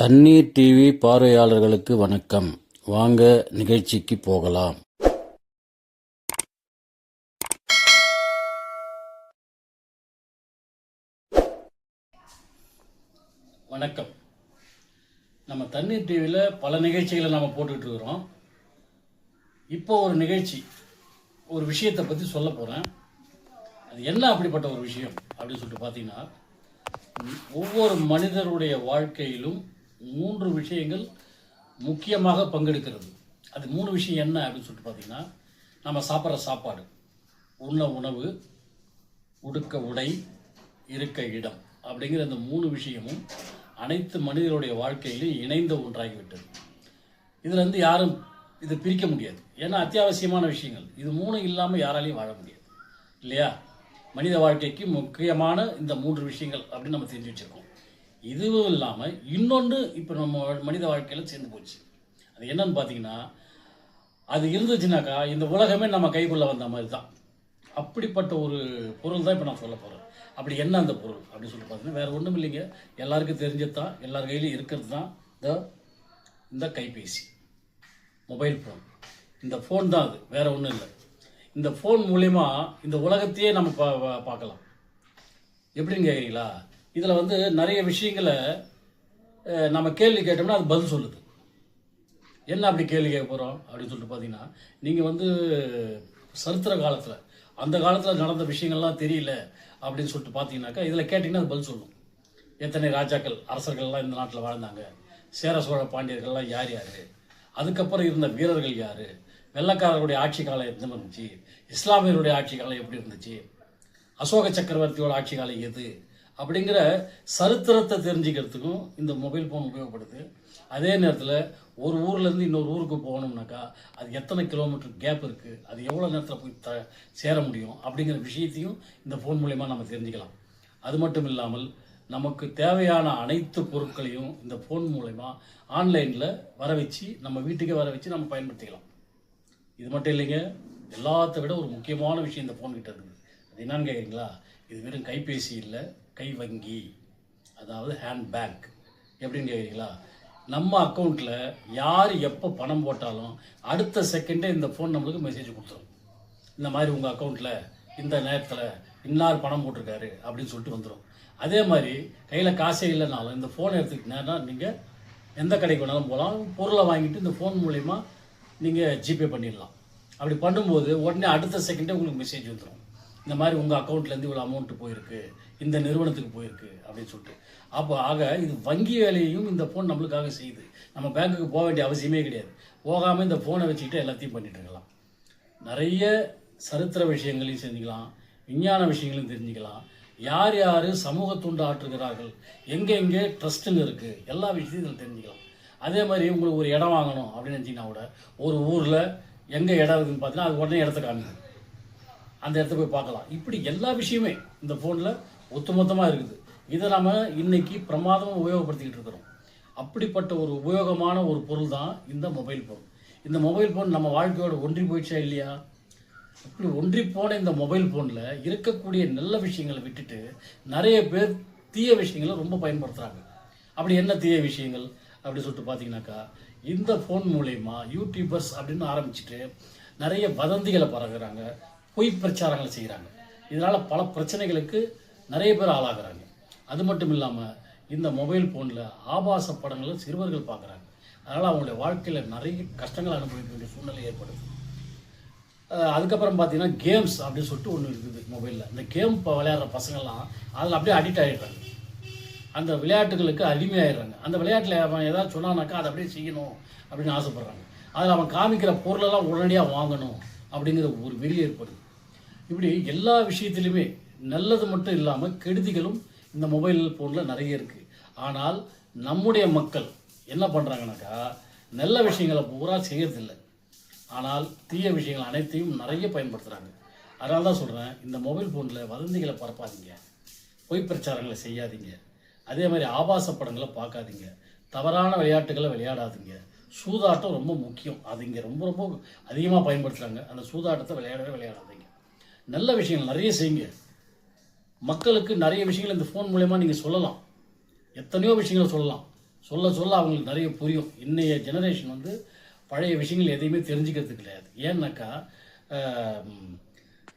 தண்ணீர் டிவி பார்வையாளர்களுக்கு வணக்கம். வாங்க நிகழ்ச்சிக்கு போகலாம். வணக்கம். நம்ம தண்ணீர் டிவியில் பல நிகழ்ச்சிகளை நம்ம போட்டுக்கிட்டு இருக்கிறோம். இப்போ ஒரு நிகழ்ச்சி, ஒரு விஷயத்தை பற்றி சொல்ல போகிறேன். அது என்ன அப்படிப்பட்ட ஒரு விஷயம் அப்படின்னு சொல்லிட்டு பார்த்தீங்கன்னா, ஒவ்வொரு மனிதருடைய வாழ்க்கையிலும் 3 விஷயங்கள் முக்கியமாக பங்கெடுக்கிறது. அது 3 விஷயம் என்ன அப்படின்னு சொல்லிட்டு பார்த்தீங்கன்னா, நம்ம சாப்பிட்ற சாப்பாடு, உண்ண உணவு, உடுக்க உடை, இருக்க இடம் அப்படிங்கிற இந்த 3 விஷயமும் அனைத்து மனிதருடைய வாழ்க்கையிலும் இணைந்த ஒன்றாகிவிட்டது. இதில் வந்து யாரும் இதை பிரிக்க முடியாது. ஏன்னா அத்தியாவசியமான விஷயங்கள். இது 3 இல்லாமல் யாராலையும் வாழ முடியாது இல்லையா? மனித வாழ்க்கைக்கு முக்கியமான இந்த 3 விஷயங்கள் அப்படின்னு நம்ம தெரிஞ்சு வச்சுருக்கோம். இதுவும் இல்லாமல் இன்னொன்று இப்போ நம்ம மனித வாழ்க்கையில் சேர்ந்து போச்சு. அது என்னன்னு பார்த்தீங்கன்னா, அது இருந்துச்சுனாக்கா இந்த உலகமே நம்ம கைக்குள்ளே வந்த மாதிரி தான். அப்படிப்பட்ட ஒரு பொருள் தான் இப்போ நான் சொல்ல போகிறேன். அப்படி என்ன அந்த பொருள் அப்படின்னு சொல்லிட்டு பார்த்தீங்கன்னா, வேறு ஒன்றும் இல்லைங்க, எல்லாருக்கும் தெரிஞ்சது தான், எல்லார் கையிலையும் இருக்கிறது தான் இந்த கைபேசி, மொபைல் ஃபோன். இந்த ஃபோன் தான் அது, வேறு ஒன்றும் இல்லை. இந்த ஃபோன் மூலயமா இந்த உலகத்தையே நம்ம பார்க்கலாம். எப்படின்னு கேட்குறீங்களா? இதில் வந்து நிறைய விஷயங்களை நம்ம கேள்வி கேட்டோம்னா அது பதில் சொல்லுது. என்ன அப்படி கேள்வி கேட்க போகிறோம் அப்படின்னு சொல்லிட்டு பார்த்தீங்கன்னா, நீங்கள் வந்து சரித்திர காலத்தில், அந்த காலத்தில் நடந்த விஷயங்கள்லாம் தெரியல அப்படின்னு சொல்லிட்டு பார்த்தீங்கன்னாக்கா இதில் கேட்டிங்கன்னா அது பதில் சொல்லும். எத்தனை ராஜாக்கள், அரசர்கள்லாம் இந்த நாட்டில் வாழ்ந்தாங்க, சேர சோழ பாண்டியர்கள்லாம் யார் யார், அதுக்கப்புறம் இருந்த வீரர்கள் யார், வெள்ளக்காரர்களுடைய ஆட்சி காலம் எந்த மாதிரி இருந்துச்சு, இஸ்லாமியருடைய ஆட்சி காலம் எப்படி இருந்துச்சு, அசோக சக்கரவர்த்தியோட ஆட்சி காலம் எது அப்படிங்கிற சரித்திரத்தை தெரிஞ்சுக்கிறதுக்கும் இந்த மொபைல் ஃபோன் உபயோகப்படுது. அதே நேரத்தில் ஒரு ஊர்லேருந்து இன்னொரு ஊருக்கு போகணும்னாக்கா அது எத்தனை கிலோமீட்டர் கேப் இருக்குது, அது எவ்வளோ நேரத்தில் போய் சேர முடியும் அப்படிங்கிற விஷயத்தையும் இந்த ஃபோன் மூலயமா நம்ம தெரிஞ்சுக்கலாம். அது மட்டும் இல்லாமல் நமக்கு தேவையான அனைத்து பொருட்களையும் இந்த ஃபோன் மூலயமா ஆன்லைனில் வர வச்சு, நம்ம வீட்டுக்கே வர வச்சு நம்ம பயன்படுத்திக்கலாம். இது மட்டும் இல்லைங்க, எல்லாத்த விட ஒரு முக்கியமான விஷயம் இந்த ஃபோன் கிட்ட இருக்குது. அது என்னன்னு கேட்குறீங்களா? இது வெறும் கைபேசி இல்லை, கை வங்கி, அதாவது ஹேண்ட் பேங்க். எப்படின்னு கேட்குறீங்களா? நம்ம அக்கௌண்ட்டில் யார் எப்போ பணம் போட்டாலும் அடுத்த செகண்டே இந்த ஃபோன் நம்மளுக்கு மெசேஜ் கொடுத்துரும். இந்த மாதிரி உங்கள் அக்கௌண்ட்டில் இந்த நேரத்தில் இன்னார் பணம் போட்டிருக்காரு அப்படின்னு சொல்லிட்டு வந்துடும். அதே மாதிரி கையில் காசே இல்லைனாலும் இந்த ஃபோனை எடுத்துக்கிட்டீங்கன்னா நீங்கள் எந்த கடைக்கு வேணாலும் போகலாம், பொருளை வாங்கிட்டு இந்த ஃபோன் மூலயமா நீங்கள் ஜிபே பண்ணிடலாம். அப்படி பண்ணும்போது உடனே அடுத்த செகண்டே உங்களுக்கு மெசேஜ் வந்துடும். இந்த மாதிரி உங்கள் அக்கௌண்ட்லேருந்து இவ்வளோ அமௌண்ட்டு போயிருக்கு, இந்த நிறுவனத்துக்கு போயிருக்கு அப்படின்னு சொல்லிட்டு. அப்போ இது வங்கி வேலையையும் இந்த ஃபோன் நம்மளுக்காக செய்யுது. நம்ம பேங்க்குக்கு போக வேண்டிய அவசியமே கிடையாது. போகாமல் இந்த ஃபோனை வச்சுக்கிட்டு எல்லாத்தையும் பண்ணிட்டு இருக்கலாம். நிறைய சரித்திர விஷயங்களையும் தெரிஞ்சுக்கலாம், விஞ்ஞான விஷயங்களையும் தெரிஞ்சுக்கலாம், யார் யார் சமூக தொண்டு ஆற்றுகிறார்கள், எங்கே ட்ரஸ்ட்டுன்னு இருக்குது, எல்லா விஷயத்தையும் இதில் தெரிஞ்சுக்கலாம். அதே மாதிரி உங்களுக்கு ஒரு இடம் வாங்கணும் அப்படின்னு நினச்சிங்கன்னா கூட ஒரு ஊரில் எங்கே இடம் இருக்குதுன்னு பார்த்தீங்கன்னா அது உடனே இடத்த காணுது, அந்த இடத்த போய் பார்க்கலாம். இப்படி எல்லா விஷயமே இந்த ஃபோனில் ஒட்டுமொத்தமாக இருக்குது. இதை நம்ம இன்னைக்கு பிரமாதமாக உபயோகப்படுத்திக்கிட்டு இருக்கிறோம். அப்படிப்பட்ட ஒரு உபயோகமான ஒரு பொருள் தான் இந்த மொபைல் ஃபோன். இந்த மொபைல் ஃபோன் நம்ம வாழ்க்கையோட ஒன்றி போயிடுச்சா இல்லையா? அப்படி ஒன்றி போன இந்த மொபைல் ஃபோனில் இருக்கக்கூடிய நல்ல விஷயங்களை விட்டுட்டு நிறைய பேர் தீய விஷயங்களை ரொம்ப பயன்படுத்துகிறாங்க. அப்படி என்ன தீய விஷயங்கள் அப்படி சொல்லிட்டு பார்த்தீங்கன்னாக்கா, இந்த ஃபோன் மூலயமா யூடியூபர்ஸ் அப்படின்னு ஆரம்பிச்சுட்டு நிறைய வதந்திகளை பரவுகிறாங்க, பொய் பிரச்சாரங்களை செய்கிறாங்க. இதனால் பல பிரச்சனைகளுக்கு நிறைய பேர் ஆளாகிறாங்க. அது மட்டும் இல்லாமல் இந்த மொபைல் ஃபோனில் ஆபாச படங்களை சிறுவர்கள் பார்க்குறாங்க. அதனால் அவங்களுடைய வாழ்க்கையில் நிறைய கஷ்டங்கள் அனுபவிக்க வேண்டிய சூழ்நிலை ஏற்படுது. அதுக்கப்புறம் பார்த்தீங்கன்னா கேம்ஸ் அப்படின்னு சொல்லிட்டு ஒன்று இருக்குது மொபைலில். இந்த கேம் இப்போ விளையாடுற பசங்கள்லாம் அதில் அப்படியே அடிக்ட் ஆகிடுறாங்க, அந்த விளையாட்டுகளுக்கு அடிமையாகிடுறாங்க. அந்த விளையாட்டில் அவன் ஏதாவது சொன்னானாக்கா அதை அப்படியே செய்யணும் அப்படின்னு ஆசைப்பட்றாங்க. அதில் அவன் காமிக்கிற பொருளெல்லாம் உடனடியாக வாங்கணும் அப்படிங்கிற ஒரு வெறி ஏற்படுது. இப்படி எல்லா விஷயத்திலுமே நல்லது மட்டும் இல்லாமல் கெடுதிகளும் இந்த மொபைல் ஃபோனில் நிறைய இருக்குது. ஆனால் நம்முடைய மக்கள் என்ன பண்ணுறாங்கனாக்கா, நல்ல விஷயங்களை பூரா செய்யறதில்லை, ஆனால் தீய விஷயங்கள் அனைத்தையும் நிறைய பயன்படுத்துகிறாங்க. அதனால தான் சொல்கிறேன், இந்த மொபைல் ஃபோனில் வதந்திகளை பரப்பாதீங்க, பொய் பிரச்சாரங்களை செய்யாதீங்க, அதே மாதிரி ஆபாச படங்களை பார்க்காதீங்க, தவறான விளையாட்டுகளை விளையாடாதீங்க. சூதாட்டம் ரொம்ப முக்கியம், அது இங்கே ரொம்ப ரொம்ப அதிகமாக பயன்படுத்துகிறாங்க. அந்த சூதாட்டத்தை விளையாடாதீங்க. நல்ல விஷயங்கள் நிறைய செய்யுங்க. மக்களுக்கு நிறைய விஷயங்கள் இந்த ஃபோன் மூலயமா நீங்கள் சொல்லலாம், எத்தனையோ விஷயங்களை சொல்லலாம். சொல்ல சொல்ல அவங்களுக்கு நிறைய புரியும். இன்றைய ஜெனரேஷன் வந்து பழைய விஷயங்கள் எதையுமே தெரிஞ்சுக்கிறது கிடையாது. ஏன்னாக்கா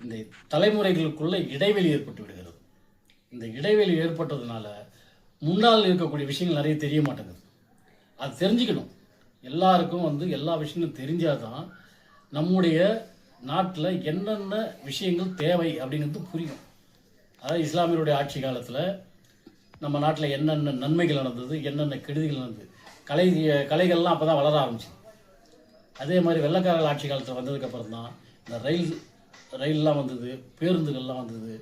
இந்த தலைமுறைகளுக்குள்ள இடைவெளி ஏற்பட்டு விடுகிறது. இந்த இடைவெளி ஏற்பட்டதுனால முன்னால் இருக்கக்கூடிய விஷயங்கள் நிறைய தெரிய மாட்டேங்குது. அது தெரிஞ்சுக்கணும். எல்லாருக்கும் வந்து எல்லா விஷயங்களும் தெரிஞ்சால் தான் நம்முடைய நாட்டில் என்னென்ன விஷயங்கள் தேவை அப்படிங்கிறது புரியும். அதாவது இஸ்லாமியருடைய ஆட்சி காலத்தில் நம்ம நாட்டில் என்னென்ன நன்மைகள் நடந்தது, என்னென்ன கெடுதிகள் நடந்தது, கலைகள்லாம் அப்போ தான் வளர ஆரம்பிச்சு. அதே மாதிரி வெள்ளைக்காரர்கள் ஆட்சி காலத்தில் வந்ததுக்கப்புறம் தான் இந்த ரயில்லாம் வந்தது, பேருந்துகள்லாம் வந்தது.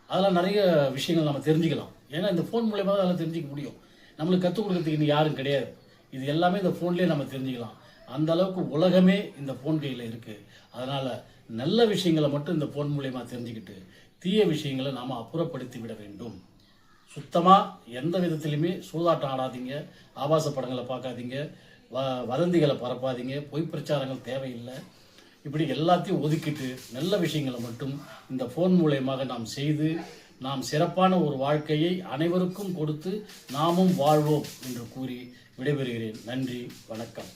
அதெல்லாம் நிறைய விஷயங்கள் நம்ம தெரிஞ்சுக்கலாம். ஏன்னா இந்த ஃபோன் மூலயமா தான் அதெல்லாம் தெரிஞ்சிக்க முடியும். நம்மளுக்கு கற்றுக் கொடுக்கறதுக்கு இன்னும் யாரும் கிடையாது. இது எல்லாமே இந்த ஃபோன்லேயே நம்ம தெரிஞ்சுக்கலாம். அந்த அளவுக்கு உலகமே இந்த ஃபோன் கையில் இருக்குது. அதனால் நல்ல விஷயங்களை மட்டும் இந்த ஃபோன் மூலயமா தெரிஞ்சுக்கிட்டு தீய விஷயங்களை நாம் அப்புறப்படுத்தி விட வேண்டும். சுத்தமாக எந்த விதத்துலையுமே சூதாட்டம் ஆடாதீங்க, ஆபாச படங்களை பார்க்காதீங்க, வதந்திகளை பரப்பாதீங்க, பொய் பிரச்சாரங்கள் தேவையில்லை. இப்படி எல்லாத்தையும் ஒதுக்கிட்டு நல்ல விஷயங்களை மட்டும் இந்த ஃபோன் மூலயமாக நாம் செய்து நாம் சிறப்பான ஒரு வாழ்க்கையை அனைவருக்கும் கொடுத்து நாமும் வாழ்வோம் என்று கூறி விடைபெறுகிறேன். நன்றி, வணக்கம்.